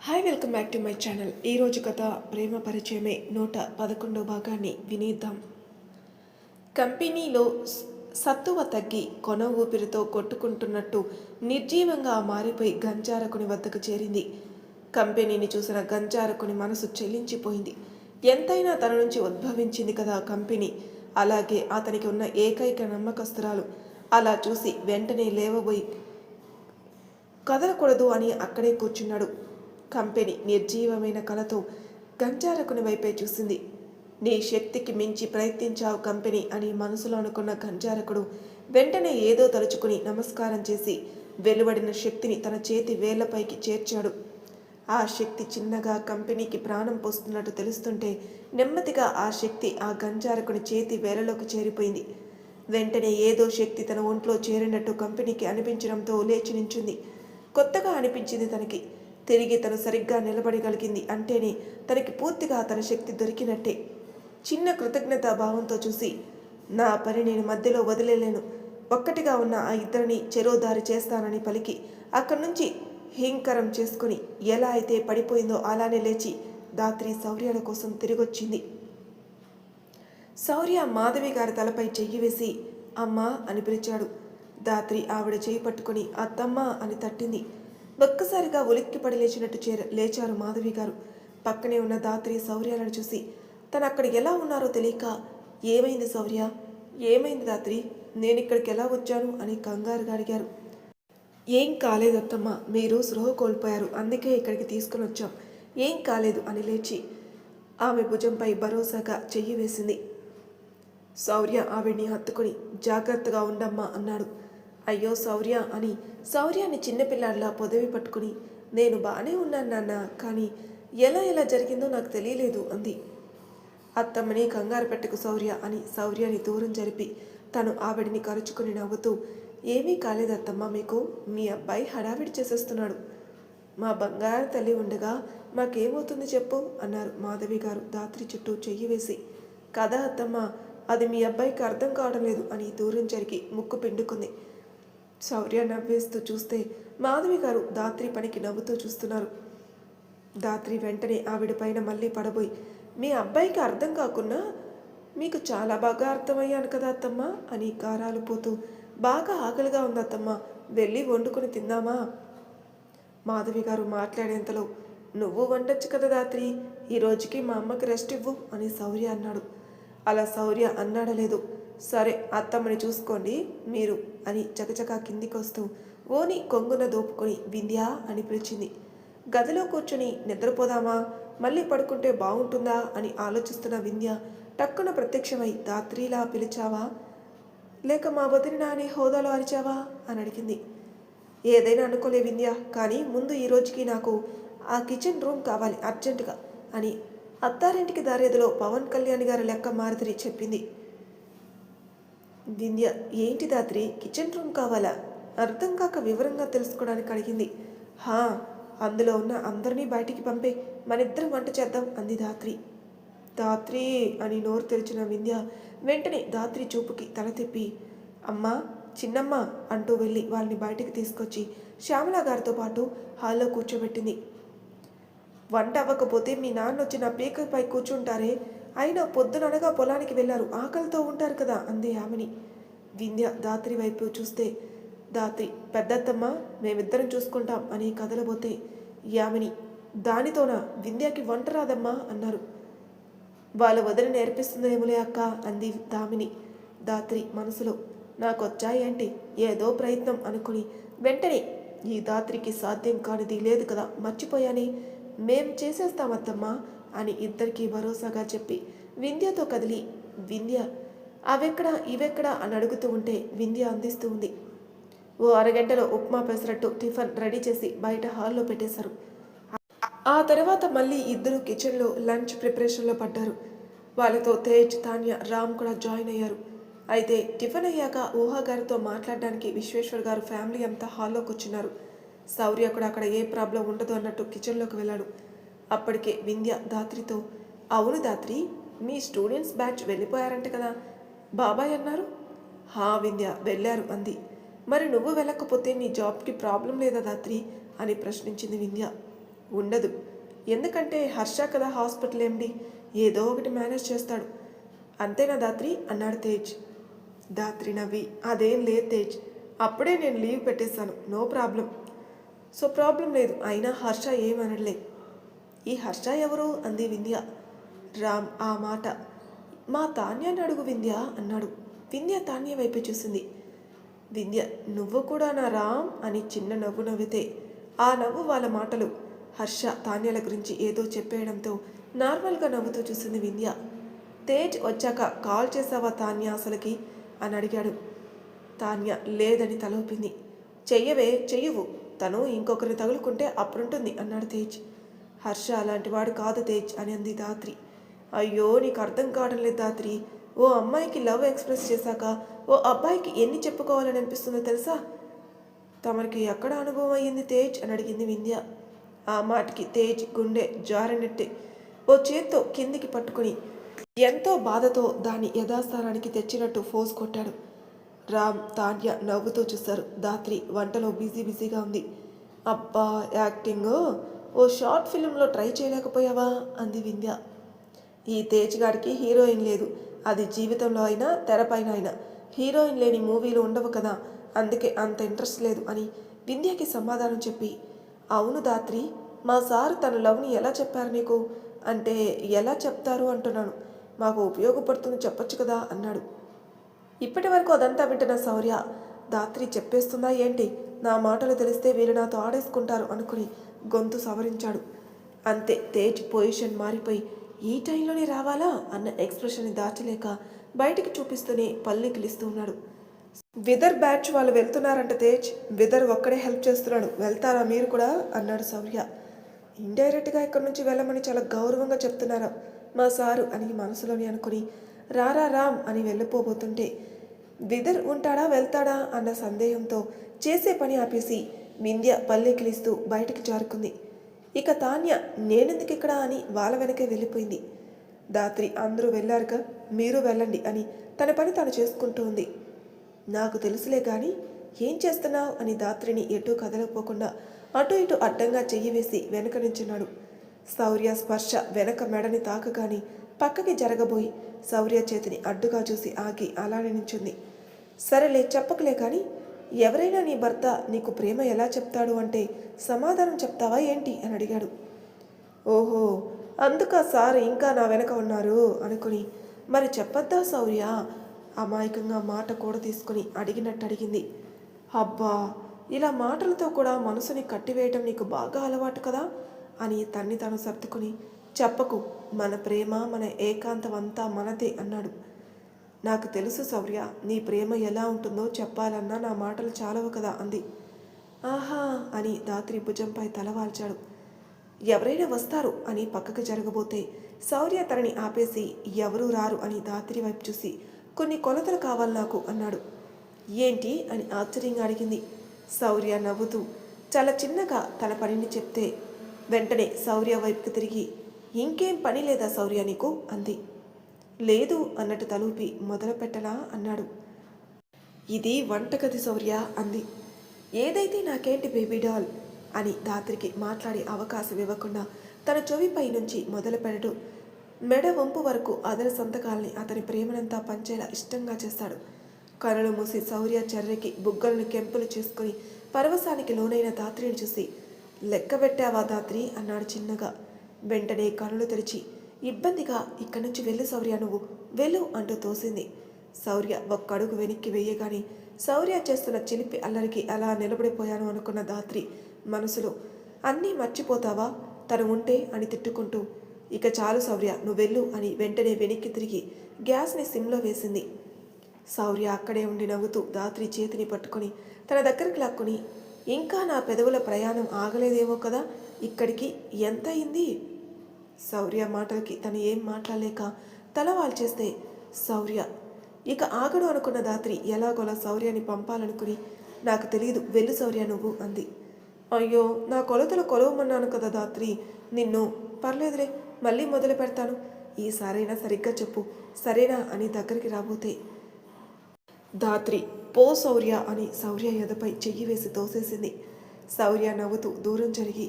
Hi welcome back to my channel. ఈరోజు కథ ప్రేమ పరిచయమే 111వ భాగాన్ని వినేద్దాం. కంపెనీలో సత్తువ తగ్గి కొన ఊపిరితో కొట్టుకుంటున్నట్టు నిర్జీవంగా మారిపోయి గంజారకుని వద్దకు చేరింది. కంపెనీని చూసిన గంజారకుని మనసు చెల్లించిపోయింది. ఎంతైనా తన నుంచి ఉద్భవించింది కదా కంపెనీ. అలాగే అతనికి ఉన్న ఏకైక నమ్మకస్తురాలు. అలా చూసి వెంటనే లేవబోయి కదలకూడదు అని అక్కడే కూర్చున్నాడు. కంపెనీ నిర్జీవమైన కళతో గంజారకుని వైపే చూసింది. నీ శక్తికి మించి ప్రయత్నించావు కంపెనీ అని మనసులో అనుకున్న గంజారకుడు వెంటనే ఏదో తలుచుకుని నమస్కారం చేసి వెలువడిన శక్తిని తన చేతి వేళ్లపైకి చేర్చాడు. ఆ శక్తి చిన్నగా కంపెనీకి ప్రాణం పోస్తున్నట్టు తెలుస్తుంటే నెమ్మదిగా ఆ శక్తి ఆ గంజారకుని చేతి వేళ్లలోకి చేరిపోయింది. వెంటనే ఏదో శక్తి తన ఒంట్లో చేరినట్టు కంపెనీకి అనిపించడంతో లేచి నించుంది. కొత్తగా అనిపించింది తనకి. తిరిగి తను సరిగ్గా నిలబడగలిగింది అంటేనే తనకి పూర్తిగా తన శక్తి దొరికినట్టే. చిన్న కృతజ్ఞతా భావంతో చూసి, నా పని నేను మధ్యలో వదిలేలేను, ఒక్కటిగా ఉన్న ఆ ఇద్దరిని చెరోదారి చేస్తానని పలికి అక్కడి నుంచి హీంకరం చేసుకుని ఎలా అయితే పడిపోయిందో అలానే లేచి దాత్రి శౌర్యాల కోసం తిరిగొచ్చింది. శౌర్య మాధవి గారి తలపై చెయ్యి వేసి అమ్మా అని పిలిచాడు. దాత్రి ఆవిడ చేయి పట్టుకుని అత్తమ్మ అని తట్టింది. ఒక్కసారిగా ఉలిక్కిపడి లేచారు మాధవి గారు. పక్కనే ఉన్న దాత్రి శౌర్యాలను చూసి తను అక్కడ ఎలా ఉన్నారో తెలియక, ఏమైంది శౌర్య, ఏమైంది దాత్రి, నేను ఇక్కడికి ఎలా వచ్చాను అని కంగారుగా అడిగారు. ఏం కాలేదు అత్తమ్మ, మీరు స్పృహ కోల్పోయారు, అందుకే ఇక్కడికి తీసుకుని వచ్చాం, ఏం కాలేదు అని లేచి ఆమె భుజంపై భరోసాగా చెయ్యి వేసింది. శౌర్య ఆవిడ్ని హత్తుకుని జాగ్రత్తగా ఉండమ్మా అన్నాడు. అయ్యో శౌర్య అని శౌర్యాన్ని చిన్నపిల్లాడిలా పొదవి పట్టుకుని నేను బాగానే ఉన్నాను నాన్న, కానీ ఎలా జరిగిందో నాకు తెలియలేదు అంది. అత్తమ్మని కంగారు పెట్టకు శౌర్య అని శౌర్యాన్ని దూరం జరిపి తను ఆవిడిని కరుచుకుని నవ్వుతూ, ఏమీ కాలేదు అత్తమ్మ, మీకు మీ అబ్బాయి హడావిడి చేసేస్తున్నాడు, మా బంగారు తల్లి ఉండగా మాకేమవుతుంది చెప్పు అన్నారు మాధవి గారు దాత్రి చుట్టూ చెయ్యి వేసి. కదా అత్తమ్మ, అది మీ అబ్బాయికి అర్థం కావడం లేదు అని దూరం జరిగి ముక్కు పిండుకుంది. శౌర్య నవ్వేస్తూ చూస్తే మాధవి గారు దాత్రి పనికి నవ్వుతూ చూస్తున్నారు. దాత్రి వెంటనే ఆవిడ పైన మళ్ళీ పడబోయి, మీ అబ్బాయికి అర్థం కాకున్నా మీకు చాలా బాగా అర్థమయ్యాను కదా అత్తమ్మ అని కారాలు పోతూ, బాగా ఆకలిగా ఉంది అత్తమ్మ, వెళ్ళి వండుకొని తిందామా. మాధవి గారు మాట్లాడేంతలో, నువ్వు వండొచ్చు కదా దాత్రి, ఈ రోజుకి మా అమ్మకి రెస్ట్ ఇవ్వు అని శౌర్య అన్నాడు. అలా శౌర్య అన్నాడలేదు, సరే అత్తమ్మని చూసుకోండి మీరు అని చకచకా కిందికి వస్తూ ఓని కొంగున దోపుకొని వింధ్యా అని పిలిచింది. గదిలో కూర్చొని నిద్రపోదామా, మళ్ళీ పడుకుంటే బాగుంటుందా అని ఆలోచిస్తున్న వింధ్య టక్కున ప్రత్యక్షమై దాత్రిలా పిలిచావా, లేక మా వదిన అనే హోదాలో అరిచావా అని అడిగింది. ఏదైనా అనుకోలే వింధ్య, కానీ ముందు ఈ రోజుకి నాకు ఆ కిచెన్ రూమ్ కావాలి అర్జెంటుగా అని అత్తారింటికి దారేదిలో పవన్ కళ్యాణ్ గారి లెక్క మారుతిరి చెప్పింది. వింధ్య, ఏంటి దాత్రి కిచెన్ రూమ్ కావాలా, అర్థం కాక వివరంగా తెలుసుకోవడానికి అడిగింది. హా, అందులో ఉన్న అందరినీ బయటికి పంపే, మనిద్దరం వంట చేద్దాం అంది దాత్రి. దాత్రి అని నోరు తెరిచిన వింధ్య వెంటనే దాత్రి చూపుకి తల తిప్పి, అమ్మా చిన్నమ్మ అంటూ వెళ్ళి వాళ్ళని బయటికి తీసుకొచ్చి శ్యామల గారితో పాటు హాల్లో కూర్చోబెట్టింది. వంట అవ్వకపోతే మీ నాన్న వచ్చి నా పీకపై కూర్చుంటారే, అయినా పొద్దుననగా పొలానికి వెళ్ళారు, ఆకలితో ఉంటారు కదా అంది యామిని. వింధ్య దాత్రి వైపు చూస్తే దాత్రి, పెద్దత్తమ్మ మేమిద్దరం చూసుకుంటాం అని కదలబోతే యామిని, దానితోనా వింధ్యకి వంట రాదమ్మా అన్నారు. వాళ్ళ వదిలి నేర్పిస్తుందేమోలే అక్క అంది దామిని. దాత్రి మనసులో, నాకొచ్చాయేంటి ఏదో ప్రయత్నం అనుకుని వెంటనే, ఈ దాత్రికి సాధ్యం కానిది లేదు కదా, మర్చిపోయాని, మేం చేసేస్తామత్తమ్మా అని ఇద్దరికీ భరోసాగా చెప్పి వింధ్యతో కదిలి, వింధ్య అవెక్కడా ఇవెక్కడా అని అడుగుతూ ఉంటే వింధ్య అందిస్తూ ఉంది. ఓ అరగంటలో ఉప్మా పెసరట్టు టిఫిన్ రెడీ చేసి బయట హాల్లో పెట్టేశారు. ఆ తర్వాత మళ్ళీ ఇద్దరు కిచెన్లో లంచ్ ప్రిపరేషన్లో పడ్డారు. వాళ్ళతో తేజ్, తాన్య, రామ్ కూడా జాయిన్ అయ్యారు. అయితే టిఫిన్ అయ్యాక ఊహా గారితో మాట్లాడడానికి విశ్వేశ్వర్ గారు ఫ్యామిలీ అంతా హాల్లో కూర్చున్నారు. శౌర్య కూడా అక్కడ ఏ ప్రాబ్లం ఉండదు అన్నట్టు కిచెన్లోకి వెళ్ళాడు. అప్పటికే వింధ్య దాత్రితో, అవును దాత్రి, మీ స్టూడెంట్స్ బ్యాచ్ వెళ్ళిపోయారంట కదా, బాబాయ్ అన్నారు. హా వింధ్య వెళ్ళారు అంది. మరి నువ్వు వెళ్ళకపోతే నీ జాబ్కి ప్రాబ్లం లేదా దాత్రి అని ప్రశ్నించింది వింధ్య. ఉండదు. ఎందుకంటే హర్ష కదా హాస్పిటల్ ఎండి, ఏదో ఒకటి మేనేజ్ చేస్తాడు. అంతేనా దాత్రి అన్నాడు తేజ్. దాత్రి నవ్వి, అదేం లేదు తేజ్, అప్పుడే నేను లీవ్ పెట్టేశాను, నో ప్రాబ్లం. సో ప్రాబ్లం లేదు, అయినా హర్ష ఏమనలే. ఈ హర్ష ఎవరు అంది వింధ్య. రామ్ ఆ మాట మా తాన్యాన్ని అడుగు వింధ్య అన్నాడు. వింధ్య తాన్య వైపు చూసింది. వింధ్య, నువ్వు కూడా నా రామ్ అని చిన్న నవ్వు నవ్వితే ఆ నవ్వు వాళ్ళ మాటలు హర్ష తాన్యాల గురించి ఏదో చెప్పేయడంతో నార్మల్గా నవ్వుతూ చూసింది వింధ్య. తేజ్ వచ్చాక కాల్ చేసావా తాన్య అసలుకి అని అడిగాడు. తాన్య లేదని తలూపింది. చెయ్యవే, చెయ్యవు, తను ఇంకొకరిని తగులుకుంటే అప్పుడుంటుంది అన్నాడు తేజ్. హర్ష అలాంటి వాడు కాదు తేజ్ అని అంది దాత్రి. అయ్యో నీకు అర్థం కావడం లేదు దాత్రి, ఓ అమ్మాయికి లవ్ ఎక్స్ప్రెస్ చేశాక ఓ అబ్బాయికి ఎన్ని చెప్పుకోవాలని అనిపిస్తుందో తెలుసా? తమరికి ఎక్కడ అనుభవం అయ్యింది తేజ్ అని అడిగింది వింధ్య. ఆ మాటకి తేజ్ గుండె జారినట్టే ఓ చేత్తో కిందికి పట్టుకుని ఎంతో బాధతో దాన్ని యథాస్థానానికి తెచ్చినట్టు ఫోర్స్ కొట్టాడు. రామ్ తాన్య నవ్వుతూ చూశారు. దాత్రి వంటలో బిజీగా ఉంది. అబ్బా యాక్టింగ్, ఓ షార్ట్ ఫిల్మ్లో ట్రై చేయలేకపోయావా అంది వింధ్య. ఈ తేజ్ గాడికి హీరోయిన్ లేదు, అది జీవితంలో అయినా తెరపైన అయినా హీరోయిన్ లేని మూవీలు ఉండవు కదా, అందుకే అంత ఇంట్రెస్ట్ లేదు అని వింధ్యకి సమాధానం చెప్పి, అవును దాత్రి, మా సారు తన లవ్ని ఎలా చెప్పారు నీకు అంటే ఎలా చెప్తారు అంటున్నాను, మాకు ఉపయోగపడుతుంది చెప్పొచ్చు కదా అన్నాడు. ఇప్పటి వరకు అదంతా వింటున్న శౌర్య, దాత్రి చెప్పేస్తుందా ఏంటి, నా మాటలు తెలిస్తే వీళ్ళు నాతో ఆడేసుకుంటారు అనుకుని గొంతు సవరించాడు. అంతే, తేజ్ పొజిషన్ మారిపోయి ఈ టైంలోనే రావాలా అన్న ఎక్స్ప్రెషన్ని దాచలేక బయటికి చూపిస్తూనే పల్లికిలిస్తూ ఉన్నాడు. విదర్ బ్యాచ్ వాళ్ళు వెళ్తున్నారంట తేజ్, విదర్ ఒక్కడే హెల్ప్ చేస్తున్నాడు, వెళ్తారా మీరు కూడా అన్నాడు శౌర్య. ఇండైరెక్ట్గా ఇక్కడి నుంచి వెళ్ళమని చాలా గౌరవంగా చెప్తున్నారా మా సారు అని మనసులోని అనుకుని రారా రామ్ అని వెళ్ళిపోబోతుంటే విదర్ ఉంటాడా వెళ్తాడా అన్న సందేహంతో చేసే పని ఆపేసి వింధ్య పల్లెకిలిస్తూ బయటికి జారుకుంది. ఇక తాన్య నేనెందుకు ఇక్కడ అని వాళ్ళ వెనకే వెళ్ళిపోయింది. దాత్రి అందరూ వెళ్ళారుగా, మీరు వెళ్ళండి అని తన పని తాను చేసుకుంటూ ఉంది. నాకు తెలుసులే కానీ ఏం చేస్తున్నావు అని దాత్రిని ఎటూ కదలకపోకుండా అటు ఇటు అడ్డంగా చెయ్యి వేసి వెనక నించున్నాడు. శౌర్య స్పర్శ వెనక మెడని తాకగాని పక్కకి జరగబోయి శౌర్య చేతిని అడ్డుగా చూసి ఆగి అలానే నించుంది. సరేలే చెప్పకలే కానీ ఎవరైనా నీ భర్త నీకు ప్రేమ ఎలా చెప్తాడు అంటే సమాధానం చెప్తావా ఏంటి అని అడిగాడు. ఓహో, అందుక సార్ ఇంకా నా వెనక ఉన్నారు అనుకుని మరి చెప్పొద్దా శౌర్య అమాయకంగా మాట కూడా తీసుకుని అడిగినట్టు అడిగింది. అబ్బా, ఇలా మాటలతో కూడా మనసుని కట్టివేయటం నీకు బాగా అలవాటు కదా అని తన్ని తాను సర్దుకుని చెప్పకు, మన ప్రేమ మన ఏకాంతం అంతా మనదే అన్నాడు. నాకు తెలుసు శౌర్య, నీ ప్రేమ ఎలా ఉంటుందో చెప్పాలన్నా నా మాటలు చాలవు కదా అంది. ఆహా అని దాత్రి భుజంపై తలవాల్చాడు. ఎవరైనా వస్తారు అని పక్కకు జరగబోతే శౌర్య తనని ఆపేసి ఎవరూ రారు అని దాత్రి వైపు చూసి కొన్ని కొలతలు కావాలి నాకు అన్నాడు. ఏంటి అని ఆశ్చర్యంగా అడిగింది. శౌర్య నవ్వుతూ చాలా చిన్నగా తన పనిని చెప్తే వెంటనే శౌర్య వైపుకి తిరిగి ఇంకేం పని లేదా శౌర్య నీకు అంది. లేదు అన్నట్టు తలూపి మొదలు పెట్టలా అన్నాడు. ఇది వంటగది శౌర్య అంది. ఏదైతే నాకేంటి బేబీ డాల్ అని దాత్రికి మాట్లాడే అవకాశం ఇవ్వకుండా తన చెవిపై నుంచి మొదలు పెడడు మెడ వంపు వరకు అదన సంతకాల్ని అతని ప్రేమనంతా పంచేలా ఇష్టంగా చేస్తాడు. కనులు మూసి శౌర్య చర్యకి బుగ్గలను కెంపులు చేసుకుని పరవశానికి లోనైన దాత్రిని చూసి లెక్కబెట్టావా దాత్రి అన్నాడు చిన్నగా. వెంటనే కనులు తెరిచి ఇబ్బందిగా ఇక్కడి నుంచి వెళ్ళు శౌర్య, నువ్వు వెళ్ళు అంటూ తోసింది. శౌర్య ఒక్కడుగు వెనక్కి వేయగానే శౌర్య చేస్తున్న చిలిపి అల్లరికి అలా నిలబడిపోయాను అనుకున్న దాత్రి మనసులో అన్నీ మర్చిపోతావా తను ఉంటే అని తిట్టుకుంటూ ఇక చాలు శౌర్య నువ్వెళ్ళు అని వెంటనే వెనక్కి తిరిగి గ్యాస్ని సిమ్లో వేసింది. శౌర్య అక్కడే ఉండి నవ్వుతూ దాత్రి చేతిని పట్టుకొని తన దగ్గరికి లాక్కుని ఇంకా నా పెదవుల ప్రయాణం ఆగలేదేమో కదా, ఇక్కడికి ఎంత అయింది? శౌర్య మాటలకి తను ఏం మాట్లాడలేక తల వాల్చేస్తే శౌర్య ఇక ఆగడు అనుకున్న దాత్రి ఎలాగోలా శౌర్యాన్ని పంపాలనుకుని నాకు తెలియదు, వెళ్ళు శౌర్య నువ్వు అంది. అయ్యో, నా కొలతలు కొలవమన్నాను కదా దాత్రి నిన్ను, పర్లేదులే మళ్ళీ మొదలు పెడతాను, ఈసారైనా సరిగ్గా చెప్పు సరేనా అని దగ్గరికి రాబోతే దాత్రి పో శౌర్య అని శౌర్య ఎదపై చెయ్యి వేసి తోసేసింది. శౌర్య నవ్వుతూ దూరం జరిగి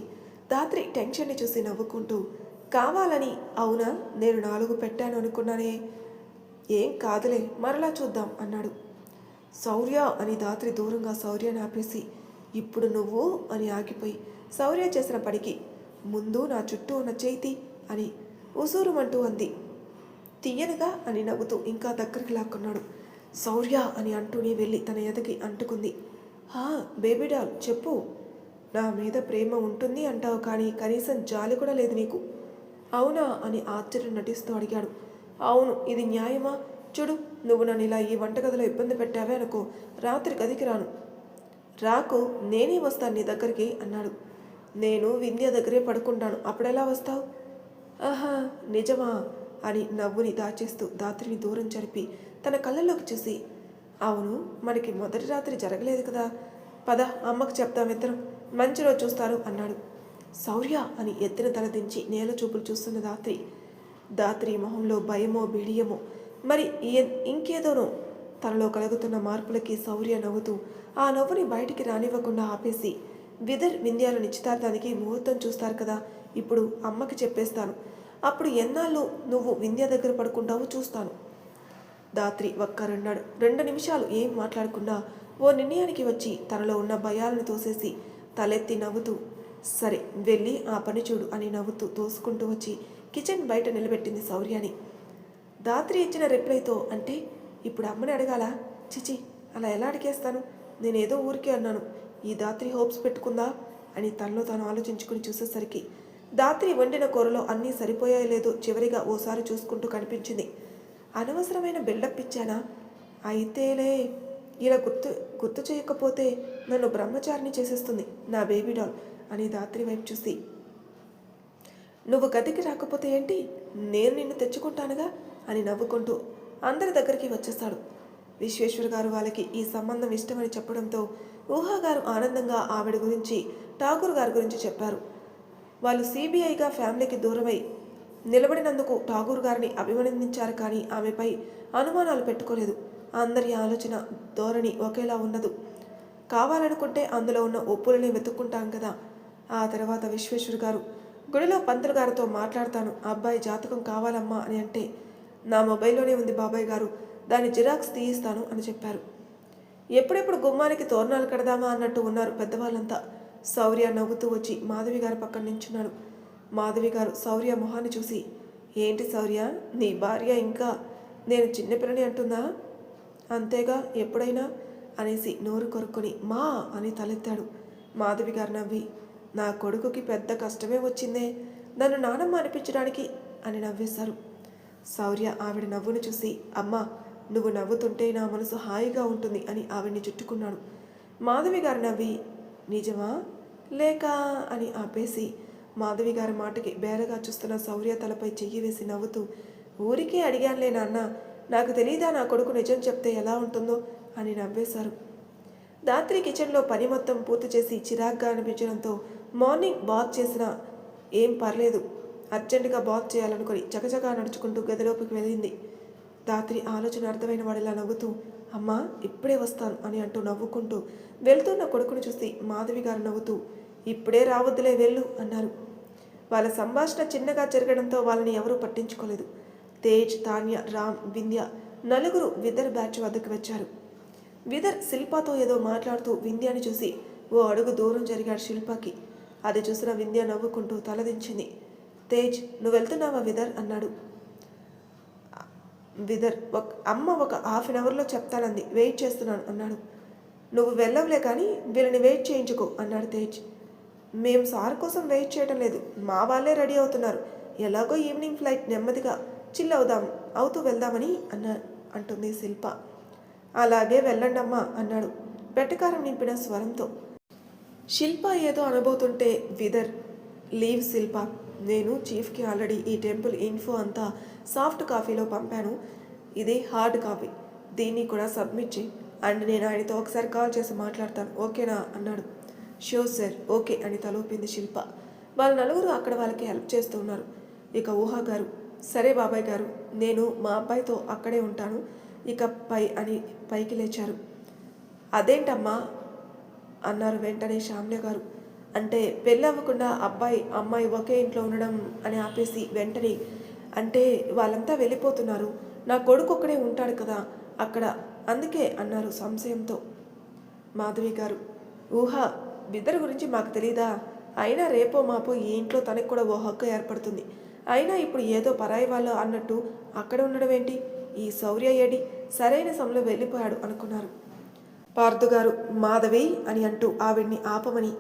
ధాత్రి టెన్షన్ని చూసి నవ్వుకుంటూ, కావాలని అవునా, నేను 4 పెట్టాను అనుకున్నానే. ఏం కాదులే, మరలా చూద్దాం అన్నాడు. శౌర్య అని ధాత్రి దూరంగా శౌర్యని ఆపేసి, ఇప్పుడు నువ్వు అని ఆగిపోయి శౌర్య చేసిన పనికి ముందు నా చుట్టూ ఉన్న చేతి అని ఉసూరుమంటూ అంది. తీయనగా అని నవ్వుతూ ఇంకా దగ్గరికి లాక్కున్నాడు. శౌర్య అని అంటూనే వెళ్ళి తన ఎదకి అంటుకుంది. బేబీ డాల్ చెప్పు. నా మీద ప్రేమ ఉంటుంది అంటావు, కానీ కనీసం జాలి కూడా లేదు నీకు. అవునా అని ఆశ్చర్యం నటిస్తూ అడిగాడు. అవును, ఇది న్యాయమా? చూడు, నువ్వు నన్ను ఇలా ఈ వంటగదిలో ఇబ్బంది పెట్టావే అనుకో, రాత్రి గదికి రాను. రాకు, నేనే వస్తాను నీ దగ్గరికి అన్నాడు. నేను వింధ్య దగ్గరే పడుకుంటాను, అప్పుడెలా వస్తావు? ఆహా, నిజమా అని నవ్వుని దాచేస్తూ ధాత్రిని దూరం జరిపి తన కళ్ళల్లోకి చూసి, అవును, మనకి మొదటి రాత్రి జరగలేదు కదా, పద అమ్మకు చెప్తామిద్దరం, మంచి రోజు చూస్తారు అన్నాడు. శౌర్య అని ఎత్తిన తల దించి నేల చూపులు చూస్తున్న ధాత్రి మొహంలో భయమో బిడియమో మరి ఇంకేదోనో తనలో కలుగుతున్న మార్పులకి శౌర్య నవ్వుతూ ఆ నవ్వుని బయటికి రానివ్వకుండా ఆపేసి, వింధ్యాల నిశ్చితార్థానికి ముహూర్తం చూస్తారు కదా, ఇప్పుడు అమ్మకి చెప్పేస్తాను, అప్పుడు ఎన్నాళ్ళు నువ్వు వింధ్య దగ్గర పడుకుంటావో చూస్తాను. ధాత్రి ఒక్క 2 నిమిషాలు ఏం మాట్లాడకుండా ఓ నిర్ణయానికి వచ్చి తనలో ఉన్న భయాలను తోసేసి తలెత్తి నవ్వుతూ, సరే వెళ్ళి ఆ పని చూడు అని నవ్వుతూ తోసుకుంటూ వచ్చి కిచెన్ బయట నిలబెట్టింది శౌర్యాని. ధాత్రి ఇచ్చిన రిప్లైతో, అంటే ఇప్పుడు అమ్మని అడగాల? చిచి, అలా ఎలా అడిగేస్తాను, నేనేదో ఊరికే అన్నాను, ఈ ధాత్రి హోప్స్ పెట్టుకుందా అని తనలో తాను ఆలోచించుకుని చూసేసరికి ధాత్రి వండిన కూరలో అన్నీ సరిపోయాయో లేదో చివరిగా ఓసారి చూసుకుంటూ కనిపించింది. అనవసరమైన బిల్డప్ ఇచ్చానా? అయితేలే, ఇలా గుర్తు చేయకపోతే నన్ను బ్రహ్మచారిని చేసేస్తుంది నా బేబీ డాల్ అని ధాత్రి వైపు చూసి, నువ్వు గదికి రాకపోతే ఏంటి, నేను నిన్ను తెచ్చుకుంటానుగా అని నవ్వుకుంటూ అందరి దగ్గరికి వచ్చేస్తాడు. విశ్వేశ్వర్ గారు వాళ్ళకి ఈ సంబంధం ఇష్టమని చెప్పడంతో ఊహాగారు ఆనందంగా ఆవిడ గురించి, ఠాకూర్ గారి గురించి చెప్పారు. వాళ్ళు సిబిఐగా ఫ్యామిలీకి దూరమై నిలబడినందుకు ఠాకూర్ గారిని అభినందించారు, కానీ ఆమెపై అనుమానాలు పెట్టుకోలేదు. అందరి ఆలోచన ధోరణి ఒకేలా ఉండదు. కావాలనుకుంటే అందులో ఉన్న ఒప్పులని వెతుక్కుంటాం కదా. ఆ తర్వాత విశ్వేశ్వర్ గారు గుడిలో పంతులు గారితో మాట్లాడతాను, అబ్బాయి జాతకం కావాలమ్మా అని అంటే, నా మొబైల్లోనే ఉంది బాబాయ్ గారు, దాని జిరాక్స్ తీయిస్తాను అని చెప్పారు. ఎప్పుడెప్పుడు గుమ్మానికి తోరణాలు కడదామా అన్నట్టు ఉన్నారు పెద్దవాళ్ళంతా. శౌర్య నవ్వుతూ వచ్చి మాధవి గారి పక్కన నించున్నాడు. మాధవి గారు శౌర్య మొహాన్ని చూసి, ఏంటి శౌర్య, నీ భార్య ఇంకా నేను చిన్నపిల్లని అంటుందా? అంతేగా ఎప్పుడైనా అనేసి నోరు కొరుక్కొని మా అని తలెత్తాడు. మాధవి గారు నవ్వి, నా కొడుకుకి పెద్ద కష్టమే వచ్చిందే, నన్ను నానమ్మ అనిపించడానికి అని నవ్వేశారు. శౌర్య ఆవిడ నవ్వును చూసి, అమ్మా, నువ్వు నవ్వుతుంటే నా మనసు హాయిగా ఉంటుంది అని ఆవిడ్ని చుట్టుకున్నాడు. మాధవి గారు నవ్వి, నిజమా లేక అని ఆపేసి మాధవి గారి మాటకి బేరగా చూస్తున్న శౌర్య తలపై చెయ్యి వేసి నవ్వుతూ, ఊరికే అడిగానులే నాన్న, నాకు తెలీదా నా కొడుకు నిజం చెప్తే ఎలా ఉంటుందో అని నవ్వేశారు. ధాత్రి కిచెన్లో పని మొత్తం పూర్తి చేసి చిరాగ్గా అనిపించడంతో మార్నింగ్ బాత్ చేసినా ఏం పర్లేదు, అర్జెంటుగా బాత్ చేయాలనుకుని చకచకా నడుచుకుంటూ గదిలోకి వెళ్ళింది. ధాత్రి ఆలోచన అర్థమైన వాడిలా నవ్వుతూ, అమ్మా ఇప్పుడే వస్తాను అని అంటూ నవ్వుకుంటూ వెళ్తున్న కొడుకును చూసి మాధవి గారు నవ్వుతూ, ఇప్పుడే రావద్దులే వెళ్ళు అన్నారు. వాళ్ళ సంభాషణ చిన్నగా జరగడంతో వాళ్ళని ఎవరూ పట్టించుకోలేదు. తేజ్, తాన్య, రామ్, వింధ్య నలుగురు విదర్ బ్యాచ్ వద్దకు వచ్చారు. విదర్ శిల్పతో ఏదో మాట్లాడుతూ వింధ్యాని చూసి ఓ అడుగు దూరం జరిగాడు శిల్పకి. అది చూసిన వింధ్య నవ్వుకుంటూ తలదించింది. తేజ్, నువ్వు వెళ్తున్నావా విదర్ అన్నాడు. విదర్ అమ్మ ఒక ½ an hourలో చెప్తానంది, వెయిట్ చేస్తున్నాను అన్నాడు. నువ్వు వెళ్ళవులే కానీ వీళ్ళని వెయిట్ చేయించుకో అన్నాడు తేజ్. మేము సార్ కోసం వెయిట్ చేయడం లేదు, మా వాళ్ళే రెడీ అవుతున్నారు, ఎలాగో ఈవినింగ్ ఫ్లైట్, నెమ్మదిగా చిల్ అవుతూ వెళ్దామని అంటుంది శిల్ప. అలాగే వెళ్ళండమ్మా అన్నాడు వెటకారం నింపిన స్వరంతో. శిల్ప ఏదో అనబోతుంటే విదర్, లీవ్ శిల్ప, నేను చీఫ్కి ఆల్రెడీ ఈ టెంపుల్ ఇన్ఫో అంతా సాఫ్ట్ కాపీలో పంపాను, ఇది హార్డ్ కాపీ, దీన్ని కూడా సబ్మిట్ చేయి, అండ్ నేను ఆయనతో ఒకసారి కాల్ చేసి మాట్లాడతాను, ఓకేనా అన్నాడు. షూర్ సార్, ఓకే అని తలూపింది శిల్ప. వాళ్ళ నలుగురు అక్కడ వాళ్ళకి హెల్ప్ చేస్తూ ఉన్నారు. ఇక ఊహా గారు, సరే బాబాయ్ గారు, నేను మా అబ్బాయితో అక్కడే ఉంటాను, ఇక పైకి లేచారు. అదేంటమ్మా అన్నారు వెంటనే శ్యామ్య గారు. అంటే పెళ్ళి అవ్వకుండా అబ్బాయి అమ్మాయి ఒకే ఇంట్లో ఉండడం అని ఆపేసి వెంటనే అంటే వాళ్ళంతా వెళ్ళిపోతున్నారు, నా కొడుకు ఒక్కడే ఉంటాడు కదా అక్కడ, అందుకే అన్నారు సంశయంతో. మాధవి గారు, ఊహ బిద్దరు గురించి మాకు తెలీదా? అయినా రేపో మాపో ఈ ఇంట్లో తనకు కూడా ఓ హక్కు ఏర్పడుతుంది. అయినా ఇప్పుడు ఏదో పరాయి వాళ్ళు అన్నట్టు అక్కడ ఉండడం ఏంటి? ఈ శౌర్య ఏడి సరైన సమయంలో వెళ్ళిపోయాడు అనుకున్నారు. పార్థుగారు మాధవి అని అంటూ ఆవిడ్ని ఆపమని,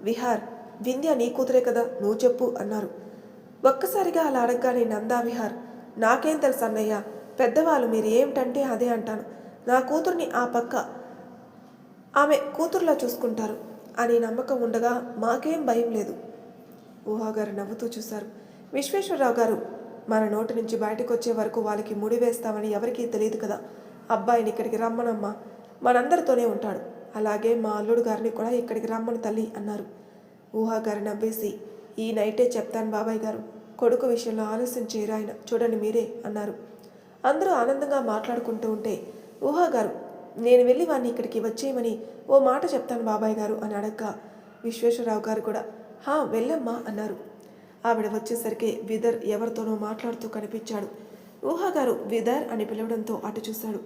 విహార్ వింధ్య నీ కూతురే కదా, నువ్వు చెప్పు అన్నారు. ఒక్కసారిగా అలా అడగగానే నందా విహార్, నాకేం తెలుసు అన్నయ్య, పెద్దవాళ్ళు మీరు ఏమిటంటే అదే అంటాను. నా కూతుర్ని ఆ పక్క ఆమె కూతురులా చూసుకుంటారు అని నమ్మకం ఉండగా మాకేం భయం లేదు. ఊహాగారు నవ్వుతూ చూశారు. విశ్వేశ్వరరావు గారు, మన నోటి నుంచి బయటకు వచ్చే వరకు వాళ్ళకి ముడి వేస్తామని ఎవరికీ తెలియదు కదా. అబ్బాయిని ఇక్కడికి రమ్మనమ్మా, మనందరితోనే ఉంటాడు. అలాగే మా అల్లుడు గారిని కూడా ఇక్కడికి రమ్మని తల్లి అన్నారు. ఊహాగారు నవ్వేసి, ఈ నైటే చెప్తాను బాబాయ్ గారు, కొడుకు విషయంలో ఆలస్యం చేయరాయన, చూడండి మీరే అన్నారు. అందరూ ఆనందంగా మాట్లాడుకుంటూ ఉంటే ఊహాగారు, నేను వెళ్ళి వాడిని ఇక్కడికి వచ్చేయమని ఓ మాట చెప్తాను బాబాయ్ గారు అని అడగ్గా విశ్వేశ్వరరావు గారు కూడా వెళ్ళమ్మా అన్నారు. ఆవిడ వచ్చేసరికి విదర్ ఎవరితోనో మాట్లాడుతూ కనిపించాడు. ఊహాగారు విదర్ అని పిలవడంతో అటు చూశాడు.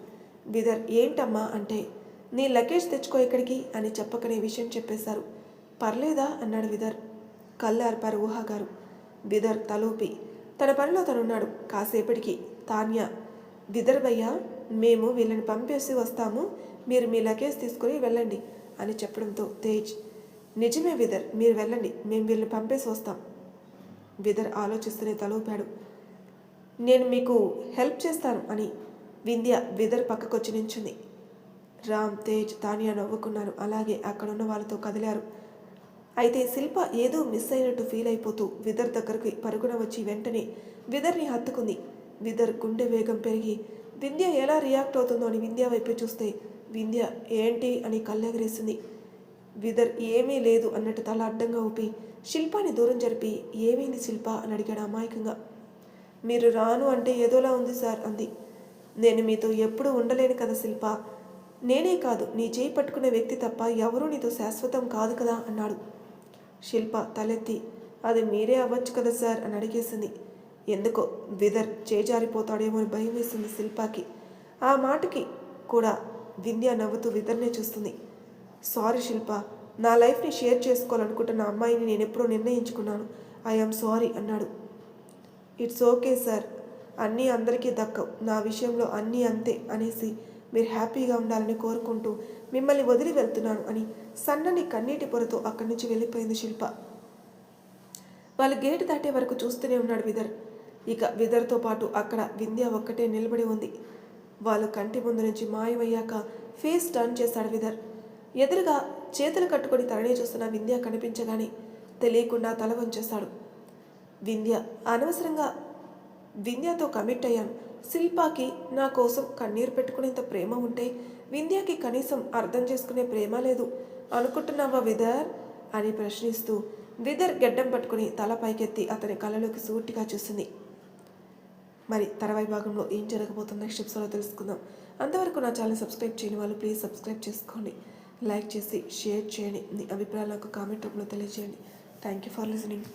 విదర్ ఏంటమ్మా అంటే, నీ లగేజ్ తెచ్చుకో ఇక్కడికి అని చెప్పకనే విషయం చెప్పేశారు. పర్లేదా అన్నాడు విదర్. కళ్ళార్పారు ఊహాగారు. విదర్ తలూపి తన పనిలో తనున్నాడు. కాసేపటికి తాన్యా, విదర్ భయ్యా, మేము వీళ్ళని పంపేసి వస్తాము, మీరు మీ లగేజ్ తీసుకుని వెళ్ళండి అని చెప్పడంతో తేజ్, నిజమే విదర్, మీరు వెళ్ళండి, మేము వీళ్ళని పంపేసి వస్తాం. విదర్ ఆలోచిస్తూనే తలూపాడు. నేను మీకు హెల్ప్ చేస్తాను అని వింధ్య విదర్ పక్కకొచ్చి నించుంది. రామ్, తేజ్, తానియా నవ్వుకున్నారు. అలాగే అక్కడున్న వాళ్ళతో కదిలారు. అయితే శిల్ప ఏదో మిస్ అయినట్టు ఫీల్ అయిపోతూ విదర్ దగ్గరికి పరుగున వచ్చి వెంటనే విదర్ని హత్తుకుంది. విదర్ గుండె వేగం పెరిగి వింధ్య ఎలా రియాక్ట్ అవుతుందో అని వింధ్య వైపు చూస్తే వింధ్య ఏంటి అని కళ్ళెగరేసింది. విదర్ ఏమీ లేదు అన్నట్టు తల అడ్డంగా ఊపి శిల్పాని దూరం జరిపి, ఏమైంది శిల్ప అని అడిగాడు అమాయకంగా. మీరు రాను అంటే ఏదోలా ఉంది సార్ అంది. నేను మీతో ఎప్పుడూ ఉండలేను కదా శిల్ప, నేనే కాదు నీ చేయి పట్టుకునే వ్యక్తి తప్ప ఎవరూ నీతో శాశ్వతం కాదు కదా అన్నాడు. శిల్ప తలెత్తి, అది మీరే అవ్వచ్చు కదా సార్ అని అడిగేసింది. ఎందుకో విదర్ చేజారిపోతాడేమో అని భయం వేసింది శిల్పాకి. ఆ మాటకి కూడా వింధ్య నవ్వుతూ విదర్నే చూస్తుంది. సారీ శిల్ప, నా లైఫ్ని షేర్ చేసుకోవాలనుకుంటున్న అమ్మాయిని నేను ఎప్పుడో నిర్ణయించుకున్నాను, ఐఎమ్ సారీ అన్నాడు. ఇట్స్ ఓకే సార్, అన్నీ అందరికీ దక్కవు, నా విషయంలో అన్నీ అంతే అనేసి మీరు హ్యాపీగా ఉండాలని కోరుకుంటూ మిమ్మల్ని వదిలి వెళ్తున్నాను అని సన్నని కన్నీటి పొరతో అక్కడి నుంచి వెళ్ళిపోయింది శిల్ప. వాళ్ళు గేటు దాటే వరకు చూస్తూనే ఉన్నాడు విదర్. ఇక విదర్తో పాటు అక్కడ వింధ్య ఒక్కటే నిలబడి ఉంది. వాళ్ళు కంటి ముందు నుంచి మాయమయ్యాక ఫేస్ టర్న్ చేశాడు విదర్. ఎదురుగా చేతులు కట్టుకొని తననే చూస్తున్న వింధ్య కనిపించగానే తెలియకుండా తల వంచేశాడు. వింధ్య, అనవసరంగా వింధ్యతో కమిట్ అయ్యాను. శిల్పాకి నా కోసం కన్నీరు పెట్టుకునేంత ప్రేమ ఉంటే వింధ్యకి కనీసం అర్థం చేసుకునే ప్రేమ లేదు అనుకుంటున్నావా విదర్ అని ప్రశ్నిస్తూ విదర్ గెడ్డం పట్టుకుని తల పైకెత్తి అతని కళ్ళలోకి సూటిగా చూసింది. మరి తర్వాయి భాగంలో ఏం జరగబోతుందో నెక్స్ట్ ఎపిసోడ్లో తెలుసుకుందాం. అంతవరకు నా ఛానల్ సబ్స్క్రైబ్ చేయని వాళ్ళు ప్లీజ్ సబ్స్క్రైబ్ చేసుకోండి, లైక్ చేసి షేర్ చేయండి, మీ అభిప్రాయాలు నాకు కామెంట్ రూపంలో తెలియజేయండి. Thank you for listening.